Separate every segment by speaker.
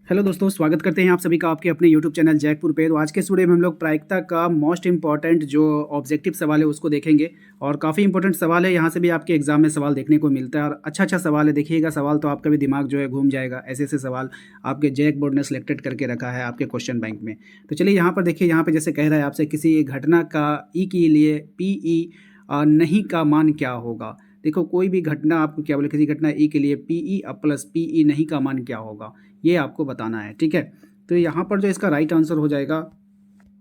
Speaker 1: Hello दोस्तों, स्वागत करते हैं आप सभी का आपके अपने यूट्यूब चैनल जैकपुर पे। तो आज के स्टूडियो में हम लोग प्रायिकता का मोस्ट इंपॉर्टेंट जो ऑब्जेक्टिव सवाल है उसको देखेंगे और काफ़ी इंपॉर्टेंट सवाल है। यहाँ से भी आपके एग्जाम में सवाल देखने को मिलता है और अच्छा सवाल है। देखिएगा सवाल तो आपका भी दिमाग जो है घूम जाएगा। ऐसे ऐसे सवाल आपके जैक बोर्ड ने सिलेक्टेड करके रखा है आपके क्वेश्चन बैंक में। तो चलिए यहाँ पर देखिए, यहाँ पर जैसे कह रहा है आपसे किसी एक घटना का ई के लिए पी ई नहीं का मान क्या होगा। देखो, कोई भी घटना आपको क्या बोले, किसी घटना ई के लिए P E plus P E नहीं का मान क्या होगा, ये आपको बताना है। ठीक है, तो यहाँ पर जो इसका राइट आंसर हो जाएगा,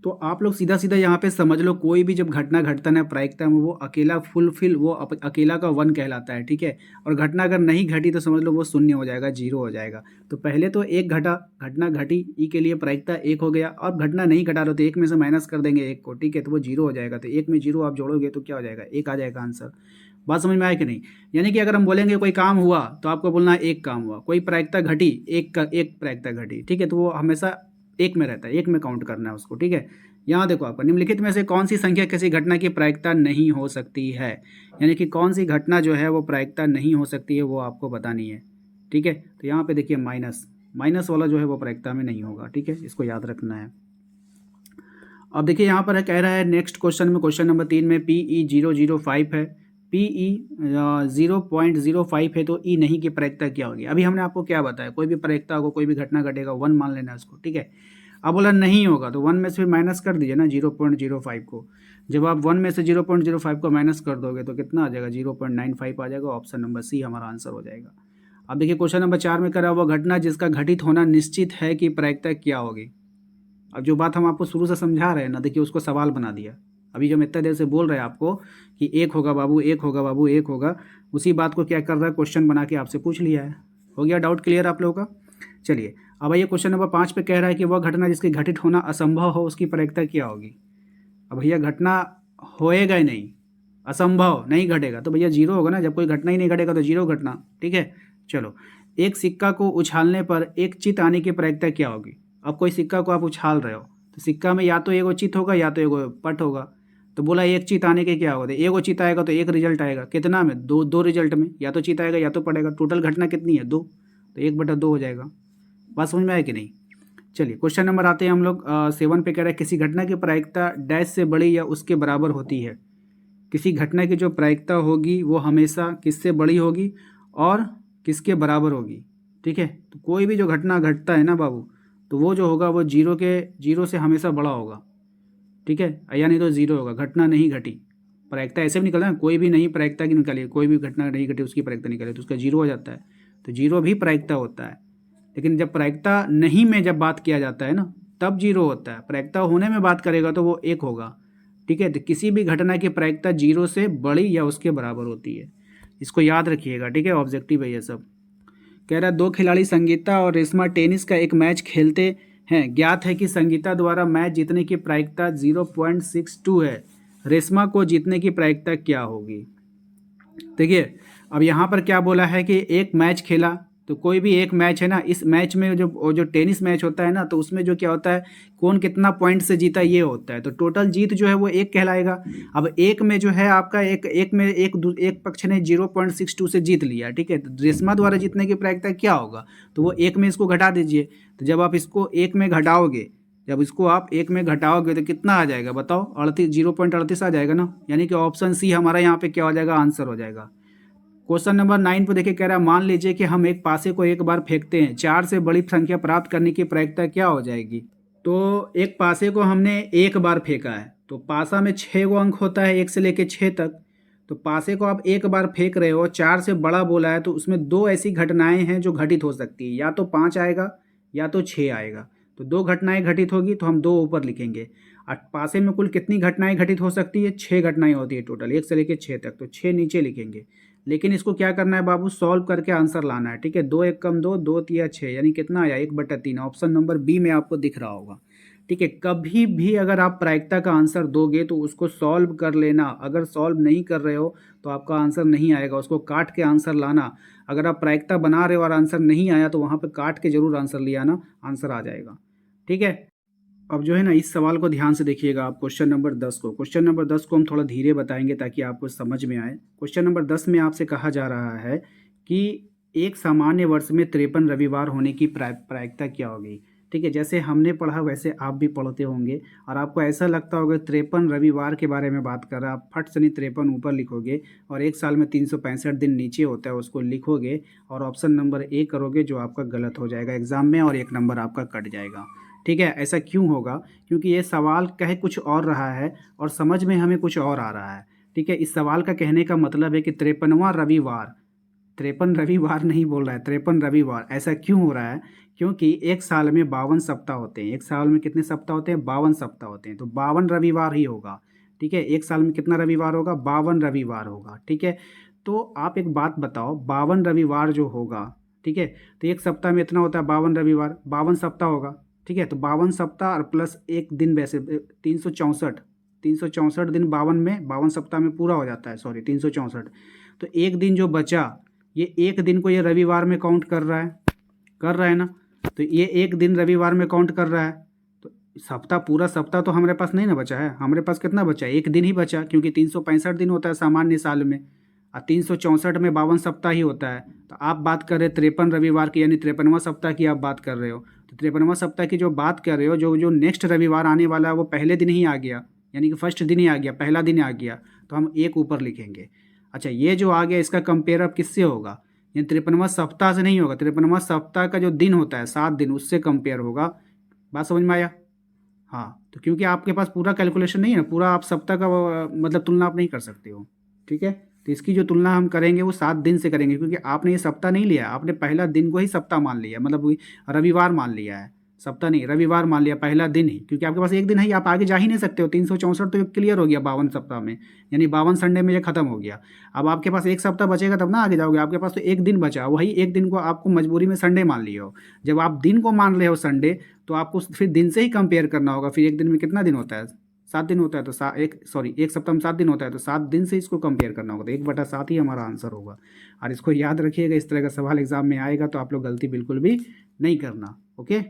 Speaker 1: तो आप लोग सीधा सीधा यहाँ पे समझ लो, कोई भी जब घटना घटता है ना प्रायिकता में, वो अकेला फुलफिल वो अकेला का वन कहलाता है। ठीक है, और घटना अगर नहीं घटी तो समझ लो वो शून्य हो जाएगा, जीरो हो जाएगा। तो पहले तो एक घटना घटी ई के लिए प्रायिकता एक हो गया, और घटना नहीं घटा रहे तो एक में से माइनस कर देंगे एक को। ठीक है, तो वो जीरो हो जाएगा। तो एक में जीरो आप जोड़ोगे तो क्या हो जाएगा, एक आ जाएगा आंसर। बात समझ में आया कि नहीं। यानी कि अगर हम बोलेंगे कोई काम हुआ तो आपको बोलना है एक काम हुआ, कोई प्रायिकता घटी एक प्रायिकता घटी। ठीक है, तो वो हमेशा एक में रहता है, एक में काउंट करना है उसको। ठीक है, यहाँ देखो आपका निम्नलिखित में से कौन सी संख्या किसी घटना की प्रायिकता नहीं हो सकती है। यानी कि कौन सी घटना जो है वो प्रायिकता नहीं हो सकती है, वो आपको बतानी है। ठीक है, तो यहाँ पे देखिए माइनस माइनस वाला जो है वो प्रायिकता में नहीं होगा। ठीक है, इसको याद रखना है। अब देखिए यहाँ पर कह रहा है नेक्स्ट क्वेश्चन में, क्वेश्चन नंबर 3 में पी ई 005 है, पी ई 0.05 है, तो ई नहीं की प्रायिकता क्या होगी। अभी हमने आपको क्या बताया, कोई भी प्रायिकता होगा, कोई भी घटना घटेगा, वन मान लेना है उसको। ठीक है, अब बोला नहीं होगा तो वन में से फिर माइनस कर दीजिए ना 0.05 को। जब आप वन में से 0.05 को माइनस कर दोगे तो कितना आ जाएगा, 0.95 आ जाएगा। ऑप्शन नंबर सी हमारा आंसर हो जाएगा। अब देखिए क्वेश्चन नंबर 4 में करा हुआ घटना जिसका घटित होना निश्चित है कि प्रायिकता क्या होगी। अब जो बात हम आपको शुरू से समझा रहे हैं ना, देखिए उसको सवाल बना दिया। अभी जो हम इतना देर से बोल रहे हैं आपको कि एक होगा बाबू, एक होगा बाबू, एक होगा, उसी बात को क्या कर रहा है, क्वेश्चन बना के आपसे पूछ लिया है। हो गया डाउट क्लियर आप लोगों का। चलिए अब ये क्वेश्चन नंबर 5 पे कह रहा है कि वह घटना जिसके घटित होना असंभव हो उसकी प्रायिकता क्या होगी। अब भैया घटना होएगा ही नहीं, असंभव नहीं घटेगा तो भैया जीरो होगा ना। जब कोई घटना ही नहीं घटेगा तो जीरो घटना। ठीक है, चलो एक सिक्का को उछालने पर एक चित आने की प्रायिकता क्या होगी। अब कोई सिक्का को आप उछाल रहे हो तो सिक्का में या तो एगो चित होगा या तो एगो पट होगा। तो बोला एक चित आने के क्या होगा, एगो चित आएगा तो एक रिजल्ट आएगा। कितना में, दो दो रिजल्ट में, या तो चित आएगा या तो पड़ेगा। टोटल घटना कितनी है, दो, तो 1/2 हो जाएगा। बात समझ में आया कि नहीं। चलिए क्वेश्चन नंबर आते हैं हम लोग 7 पे कह रहा है किसी घटना की प्रायिकता डैश से बड़ी या उसके बराबर होती है। किसी घटना की जो प्रायिकता होगी वो हमेशा किससे बड़ी होगी और किसके बराबर होगी। ठीक है, तो कोई भी जो घटना घटता है ना बाबू, तो वो जो होगा वो जीरो से हमेशा बड़ा होगा। ठीक है, या नहीं तो जीरो होगा। घटना नहीं घटी, प्रायिकता ऐसे भी निकलना है, कोई भी नहीं प्रायिकता की निकालिए, कोई भी घटना नहीं घटी उसकी प्रायिकता निकालिए तो उसका जीरो हो जाता है। तो जीरो भी प्रायिकता होता है, लेकिन जब प्रायिकता नहीं में जब बात किया जाता है ना तब जीरो होता है। प्रायिकता होने में बात करेगा तो वो एक होगा। ठीक है, तो किसी भी घटना की प्रायिकता जीरो से बड़ी या उसके बराबर होती है, इसको याद रखिएगा। ठीक है, ऑब्जेक्टिव है ये सब। कह रहा है दो खिलाड़ी संगीता और रेशमा टेनिस का एक मैच खेलते हैं। ज्ञात है कि संगीता द्वारा मैच जीतने की प्रायिकता 0.62 है। रेशमा को जीतने की प्रायिकता क्या होगी। देखिए अब यहाँ पर क्या बोला है कि एक मैच खेला, तो कोई भी एक मैच है ना, इस मैच में जो टेनिस मैच होता है ना, तो उसमें जो क्या होता है, कौन कितना पॉइंट से जीता ये होता है। तो टोटल जीत जो है वो एक कहलाएगा। अब एक में जो है आपका एक पक्ष ने 0.62 से जीत लिया। ठीक है, तो रेशमा द्वारा जीतने की प्रायिकता क्या होगा, तो वो एक में इसको घटा दीजिए। तो जब आप इसको एक में घटाओगे, जब इसको आप एक में घटाओगे तो कितना आ जाएगा बताओ, 0.38 आ जाएगा ना। यानी कि ऑप्शन सी हमारा यहाँ पे क्या हो जाएगा, आंसर हो जाएगा। क्वेश्चन नंबर 9 पे देखिए कह रहा है मान लीजिए कि हम एक पासे को एक बार फेंकते हैं, 4 से बड़ी संख्या प्राप्त करने की प्रायिकता क्या हो जाएगी। तो एक पासे को हमने एक बार फेंका है, तो पासा में 6 गो अंक होता है, 1 से लेके 6 तक। तो पासे को आप एक बार फेंक रहे हो, 4 से बड़ा बोला है, तो उसमें दो ऐसी घटनाएं हैं जो घटित हो सकती है, या तो 5 आएगा या तो 6 आएगा। तो दो घटनाएं घटित होगी तो हम दो ऊपर लिखेंगे। और पासे में कुल कितनी घटनाएं घटित हो सकती है, 6 घटनाएं होती है टोटल, 1 से लेके 6 तक, तो 6 नीचे लिखेंगे। लेकिन इसको क्या करना है बाबू, सॉल्व करके आंसर लाना है। ठीक है, 2 एक कम 2, 2 तिया 6, यानी कितना आया 1/3। ऑप्शन नंबर बी में आपको दिख रहा होगा। ठीक है, कभी भी अगर आप प्रायिकता का आंसर दोगे तो उसको सॉल्व कर लेना। अगर सॉल्व नहीं कर रहे हो तो आपका आंसर नहीं आएगा, उसको काट के आंसर लाना। अगर आप प्रायिकता बना रहे हो और आंसर नहीं आया तो वहाँ पर काट के जरूर आंसर ले आना, आंसर आ जाएगा। ठीक है, अब जो है ना इस सवाल को ध्यान से देखिएगा आप। क्वेश्चन नंबर 10 को हम थोड़ा धीरे बताएंगे ताकि आपको समझ में आए। क्वेश्चन नंबर 10 में आपसे कहा जा रहा है कि एक सामान्य वर्ष में 53 रविवार होने की प्रायिकता क्या होगी। ठीक है, जैसे हमने पढ़ा वैसे आप भी पढ़ते होंगे और आपको ऐसा लगता होगा 53 रविवार के बारे में बात कर रहा है, आप फट से नहीं 53 ऊपर लिखोगे और एक साल में 365 दिन नीचे होता है उसको लिखोगे और ऑप्शन नंबर ए करोगे, जो आपका गलत हो जाएगा एग्ज़ाम में और एक नंबर आपका कट जाएगा। ठीक है, ऐसा क्यों होगा, क्योंकि ये सवाल कहे कुछ और रहा है और समझ में हमें कुछ और आ रहा है। ठीक है, इस सवाल का कहने का मतलब है कि 53वां रविवार, 53 रविवार नहीं बोल रहा है, 53 रविवार। ऐसा क्यों हो रहा है, क्योंकि एक साल में 52 सप्ताह होते हैं। एक साल में कितने सप्ताह होते हैं, 52 सप्ताह होते हैं, तो 52 रविवार ही होगा। ठीक है, एक साल में कितना रविवार होगा, 52 रविवार होगा। ठीक है, तो आप एक बात बताओ, 52 रविवार जो होगा, ठीक है, तो एक सप्ताह में इतना होता है 52 रविवार, 52 सप्ताह होगा। ठीक है, तो 52 सप्ताह और प्लस एक दिन, वैसे 364 दिन 52 में, 52 सप्ताह में पूरा हो जाता है, सॉरी 364। तो एक दिन जो बचा, ये एक दिन को ये रविवार में काउंट कर रहा है ना, तो ये एक दिन रविवार में काउंट कर रहा है। तो सप्ताह, पूरा सप्ताह तो हमारे पास नहीं ना बचा है, हमारे पास कितना बचा है, एक दिन ही बचा, क्योंकि 365 दिन होता है सामान्य साल में और 364 में 52 सप्ताह ही होता है। तो आप बात कर रहे 53 रविवार की, यानी 53वां सप्ताह की आप बात कर रहे हो। तो 53वां सप्ताह की जो बात कर रहे हो, जो जो नेक्स्ट रविवार आने वाला है वो पहले दिन ही आ गया, यानी कि फर्स्ट दिन ही आ गया, पहला दिन आ गया, तो हम एक ऊपर लिखेंगे। अच्छा, ये जो आ गया इसका कंपेयर अब किससे होगा, ये 53वां सप्ताह से नहीं होगा, 53वां सप्ताह का जो दिन होता है 7 दिन, उससे कंपेयर होगा। बात समझ में आया। हाँ, तो क्योंकि आपके पास पूरा कैलकुलेशन नहीं है ना, पूरा आप सप्ताह का मतलब तुलना आप नहीं कर सकते हो। ठीक है, तो इसकी जो तुलना हम करेंगे वो 7 दिन से करेंगे, क्योंकि आपने ये सप्ताह नहीं लिया, आपने पहला दिन को ही सप्ताह मान लिया, मतलब वही रविवार मान लिया है, सप्ताह नहीं रविवार मान लिया, पहला दिन ही, क्योंकि आपके पास एक दिन है ही, आप आगे जा ही नहीं सकते हो। 364 तो क्लियर हो गया 52 सप्ताह में, यानी 52 संडे में ये खत्म हो गया। अब आपके पास एक सप्ताह बचेगा तब ना आगे जाओगे, आपके पास तो एक दिन बचा, वही एक दिन को आपको मजबूरी में संडे मान लिया हो। जब आप दिन को मान रहे हो संडे, तो आपको फिर दिन से ही कंपेयर करना होगा। फिर एक दिन में कितना दिन होता है, 7 दिन होता है, तो एक सप्ताह में 7 दिन होता है, तो 7 दिन से इसको कंपेयर करना होगा, तो 1/7 ही हमारा आंसर होगा। और इसको याद रखिएगा, इस तरह का सवाल एग्जाम में आएगा तो आप लोग गलती बिल्कुल भी नहीं करना। ओके,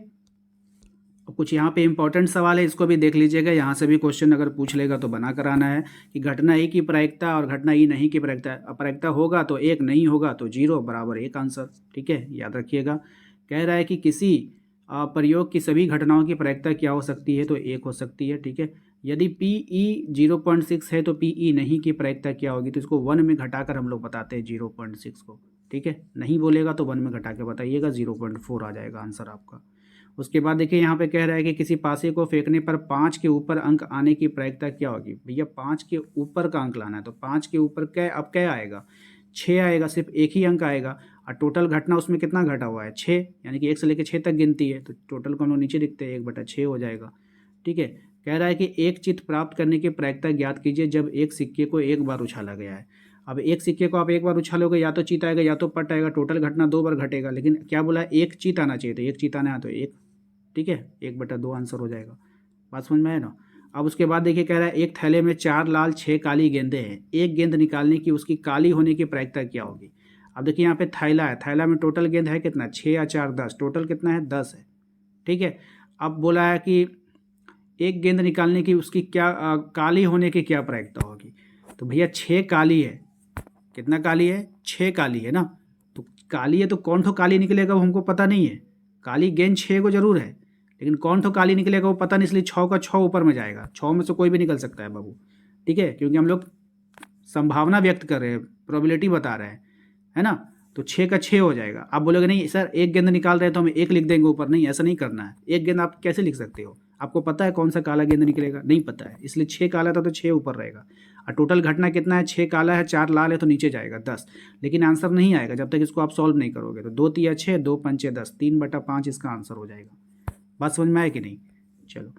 Speaker 1: कुछ यहाँ पे इंपॉर्टेंट सवाल है, इसको भी देख लीजिएगा, यहाँ से भी क्वेश्चन अगर पूछ लेगा तो बना कर आना है कि घटना ए की प्रायिकता और घटना ई नहीं की प्रायिकता होगा तो 1, नहीं होगा तो 0 बराबर 1 आंसर। ठीक है, याद रखिएगा। कह रहा है कि किसी प्रयोग की सभी घटनाओं की प्रायिकता क्या हो सकती है, तो 1 हो सकती है। ठीक है, यदि PE 0.6 है तो PE नहीं की प्रायिकता क्या होगी, तो इसको 1 में घटाकर हम लोग बताते हैं 0.6 को। ठीक है, नहीं बोलेगा तो 1 में घटा के बताइएगा, 0.4 आ जाएगा आंसर आपका। उसके बाद देखिए यहाँ पे कह रहा है कि किसी पासे को फेंकने पर 5 के ऊपर अंक आने की प्रायिकता क्या होगी। भैया 5 के ऊपर का अंक लाना है, तो 5 के ऊपर क्या, अब क्या आएगा, 6 आएगा, सिर्फ एक ही अंक आएगा। और टोटल घटना उसमें कितना घटा हुआ है, 6, यानी कि 1 से लेकर 6 तक गिनती है, तो टोटल को हम लोग नीचे लिखते हैं, 1/6 हो जाएगा। ठीक है, कह रहा है कि एक चित्त प्राप्त करने की प्रायिकता ज्ञात कीजिए जब एक सिक्के को एक बार उछाला गया है। अब एक सिक्के को आप एक बार उछालोगे, या तो चित आएगा या तो पट आएगा, टोटल घटना 2 बार घटेगा, लेकिन क्या बोला है, एक चित आना चाहिए, तो एक चित आना है तो 1। ठीक है, 1/2 आंसर हो जाएगा। बात समझ में आया ना। अब उसके बाद देखिए कह रहा है एक थैले में 4 लाल 6 काली गेंदें हैं, एक गेंद निकालने की उसकी काली होने की प्रायिकता क्या होगी। अब देखिए यहाँ पे थैला है, थैला में टोटल गेंद है कितना, 6 या 4 10, टोटल कितना है 10 है। ठीक है, अब बोला है कि एक गेंद निकालने की उसकी क्या काली होने की क्या प्रायिकता होगी। तो भैया 6 काली है, कितना काली है, 6 काली है ना, तो काली है तो कौन तो काली निकलेगा वो हमको पता नहीं है। काली गेंद 6 को जरूर है, लेकिन कौन तो काली निकलेगा वो पता नहीं, इसलिए 6 का 6 ऊपर में जाएगा, 6 में से कोई भी निकल सकता है बाबू। ठीक है, क्योंकि हम लोग संभावना व्यक्त कर रहे हैं, प्रोबेबिलिटी बता रहे हैं, है ना, तो 6 का 6 हो जाएगा। आप बोलोगे नहीं सर एक गेंद निकाल रहे हैं तो हम 1 लिख देंगे ऊपर, नहीं ऐसा नहीं करना है। एक गेंद आप कैसे लिख सकते हो, आपको पता है कौन सा काला गेंद निकलेगा, नहीं पता है, इसलिए 6 काला था तो 6 ऊपर रहेगा। और टोटल घटना कितना है, 6 काला है 4 लाल है तो नीचे जाएगा 10, लेकिन आंसर नहीं आएगा जब तक इसको आप सॉल्व नहीं करोगे। तो 2 तिया 6, 2 पंचे 10, 3/5 इसका आंसर हो जाएगा। बात समझ में आए कि नहीं। चलो,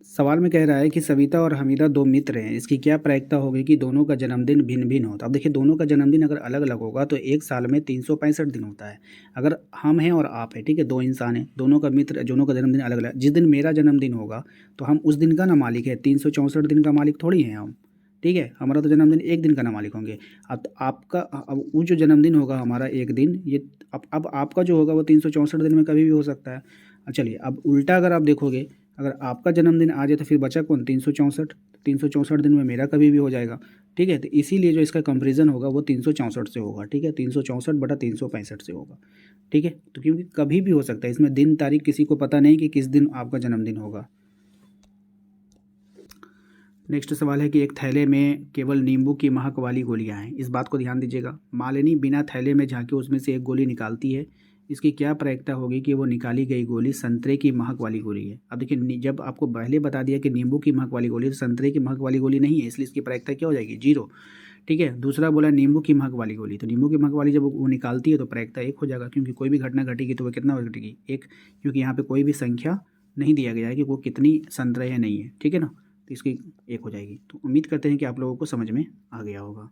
Speaker 1: सवाल में कह रहा है कि सविता और हमीदा 2 मित्र हैं, इसकी क्या प्रायिकता होगी कि दोनों का जन्मदिन भिन्न भिन्न हो। तो अब देखिए दोनों का जन्मदिन अगर अलग अलग होगा तो एक साल में 365 दिन होता है। अगर हम हैं और आप हैं, ठीक है, 2 इंसान हैं, दोनों का मित्र, दोनों का जन्मदिन अलग अलग, जिस दिन मेरा जन्मदिन होगा तो हम उस दिन का ना मालिक है, 364 दिन का मालिक थोड़ी हैं हम। ठीक है, हमारा तो जन्मदिन एक दिन का ना मालिक होंगे। अब आपका, अब वो जो जन्मदिन होगा हमारा एक दिन, ये अब आपका जो होगा वो 364 दिन में कभी भी हो सकता है। चलिए अब उल्टा अगर आप देखोगे, अगर आपका जन्मदिन आ जाए तो फिर बचा कौन, 364। 364 दिन में मेरा कभी भी हो जाएगा, ठीक है। तो इसीलिए जो इसका कंपेरिजन होगा वो 364 से होगा, ठीक है, 364/365 से होगा, ठीक है। तो क्योंकि कभी भी हो सकता है, इसमें दिन तारीख किसी को पता नहीं कि किस दिन आपका जन्मदिन होगा। नेक्स्ट सवाल है कि एक थैले में केवल नींबू की महक वाली गोलियां हैं, इस बात को ध्यान दीजिएगा। मालिनी बिना थैले में झांके उसमें से एक गोली निकालती है, इसकी क्या प्रायिकता होगी कि वो निकाली गई गोली संतरे की महक वाली गोली है। अब देखिए, जब आपको पहले बता दिया कि नींबू की महक वाली गोली है, तो संतरे की महक वाली गोली नहीं है, इसलिए इसकी प्रायिकता क्या हो जाएगी, 0, ठीक है। दूसरा बोला नींबू की महक वाली गोली, तो नींबू की महक वाली जब वो निकालती है तो प्रायिकता 1 हो जाएगा, क्योंकि कोई भी घटना घटेगी तो वो कितना घटेगी, 1, क्योंकि यहाँ पे कोई भी संख्या नहीं दिया गया है कि वो कितनी संतरे है नहीं है, ठीक है ना। तो इसकी 1 हो जाएगी। तो उम्मीद करते हैं कि आप लोगों को समझ में आ गया होगा।